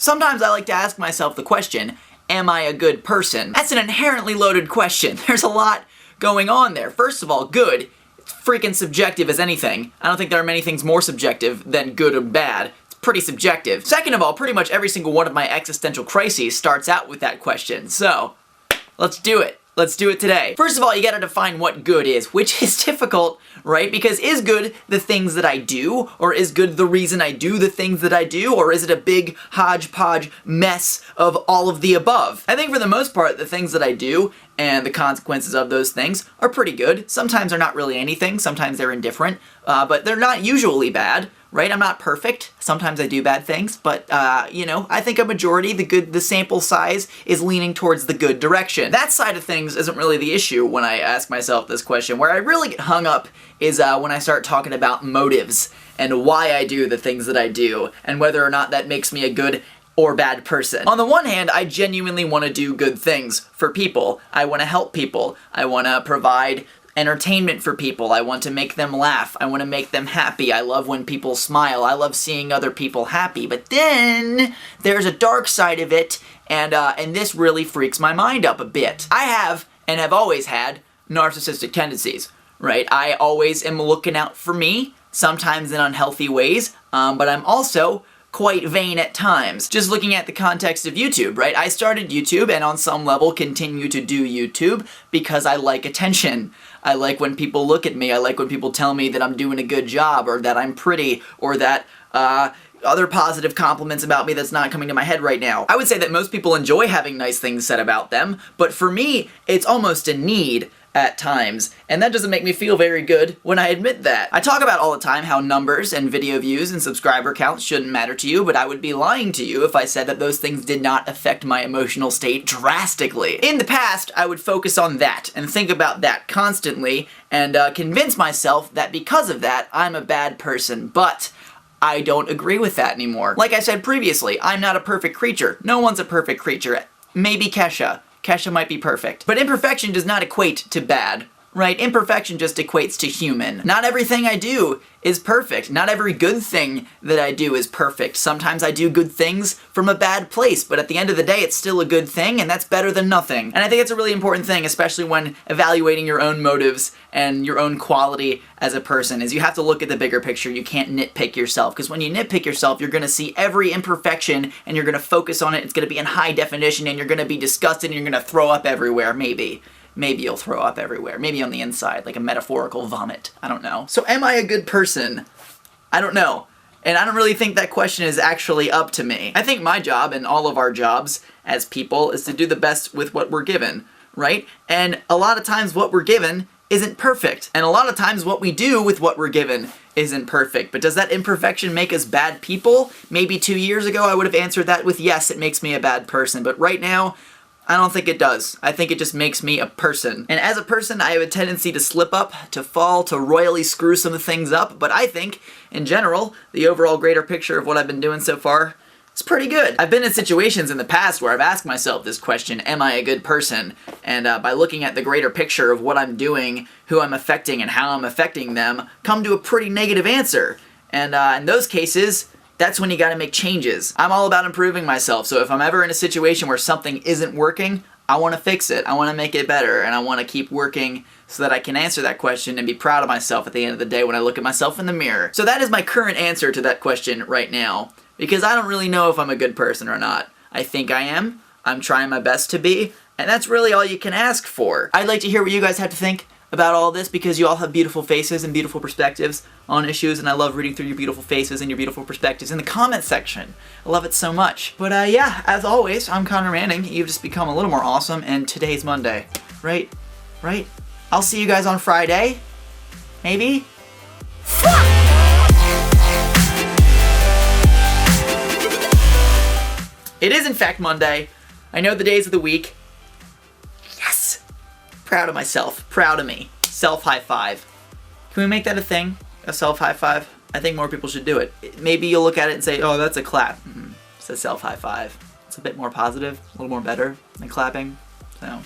Sometimes I like to ask myself the question, am I a good person? That's an inherently loaded question. There's a lot going on there. First of all, good. It's freaking subjective as anything. I don't think there are many things more subjective than good or bad. It's pretty subjective. Second of all, pretty much every single one of my existential crises starts out with that question. So, let's do it. Let's do it today. First of all, you gotta define what good is, which is difficult, right? Because is good the things that I do? Or is good the reason I do the things that I do? Or is it a big hodgepodge mess of all of the above? I think for the most part, the things that I do and the consequences of those things are pretty good. Sometimes they're not really anything, sometimes they're indifferent, but they're not usually bad. Right? I'm not perfect. Sometimes I do bad things, but, you know, I think a majority, the sample size is leaning towards the good direction. That side of things isn't really the issue when I ask myself this question. Where I really get hung up is when I start talking about motives and why I do the things that I do and whether or not that makes me a good or bad person. On the one hand, I genuinely want to do good things for people. I want to help people. I want to provide entertainment for people. I want to make them laugh. I want to make them happy. I love when people smile. I love seeing other people happy. But then there's a dark side of it, and this really freaks my mind up a bit. I have, and have always had, narcissistic tendencies, right? I always am looking out for me, sometimes in unhealthy ways, but I'm also quite vain at times. Just looking at the context of YouTube, right? I started YouTube and on some level continue to do YouTube because I like attention. I like when people look at me. I like when people tell me that I'm doing a good job or that I'm pretty or that other positive compliments about me that's not coming to my head right now. I would say that most people enjoy having nice things said about them, but for me, it's almost a need at times, and that doesn't make me feel very good when I admit that. I talk about all the time how numbers and video views and subscriber counts shouldn't matter to you, but I would be lying to you if I said that those things did not affect my emotional state drastically. In the past, I would focus on that and think about that constantly and convince myself that because of that, I'm a bad person, but I don't agree with that anymore. Like I said previously, I'm not a perfect creature. No one's a perfect creature. Maybe Kesha. Kesha might be perfect. But imperfection does not equate to bad, right? Imperfection just equates to human. Not everything I do is perfect. Not every good thing that I do is perfect. Sometimes I do good things from a bad place, but at the end of the day, it's still a good thing, and that's better than nothing. And I think it's a really important thing, especially when evaluating your own motives and your own quality as a person, is you have to look at the bigger picture. You can't nitpick yourself, because when you nitpick yourself, you're going to see every imperfection, and you're going to focus on it. It's going to be in high definition, and you're going to be disgusted, and you're going to throw up everywhere, maybe. Maybe you'll throw up everywhere. Maybe on the inside, like a metaphorical vomit. I don't know. So am I a good person? I don't know. And I don't really think that question is actually up to me. I think my job and all of our jobs as people is to do the best with what we're given, right? And a lot of times what we're given isn't perfect. And a lot of times what we do with what we're given isn't perfect. But does that imperfection make us bad people? Maybe 2 years ago I would have answered that with yes, it makes me a bad person. But right now, I don't think it does. I think it just makes me a person. And as a person, I have a tendency to slip up, to fall, to royally screw some things up, but I think, in general, the overall greater picture of what I've been doing so far is pretty good. I've been in situations in the past where I've asked myself this question, am I a good person? And by looking at the greater picture of what I'm doing, who I'm affecting, and how I'm affecting them, come to a pretty negative answer. And in those cases, that's when you gotta make changes. I'm all about improving myself, so if I'm ever in a situation where something isn't working, I wanna fix it, I wanna make it better, and I wanna keep working so that I can answer that question and be proud of myself at the end of the day when I look at myself in the mirror. So that is my current answer to that question right now, because I don't really know if I'm a good person or not. I think I am, I'm trying my best to be, and that's really all you can ask for. I'd like to hear what you guys have to think about all this, because you all have beautiful faces and beautiful perspectives on issues, and I love reading through your beautiful faces and your beautiful perspectives in the comment section. I love it so much. But yeah, as always, I'm Connor Manning. You've just become a little more awesome, and today's Monday. Right? Right? I'll see you guys on Friday. Maybe? It is in fact Monday. I know the days of the week. Proud of myself. Proud of me. Self-high five. Can we make that a thing? A self-high five? I think more people should do it. Maybe you'll look at it and say, oh, that's a clap. It's a self-high five. It's a bit more positive, a little more better than clapping. So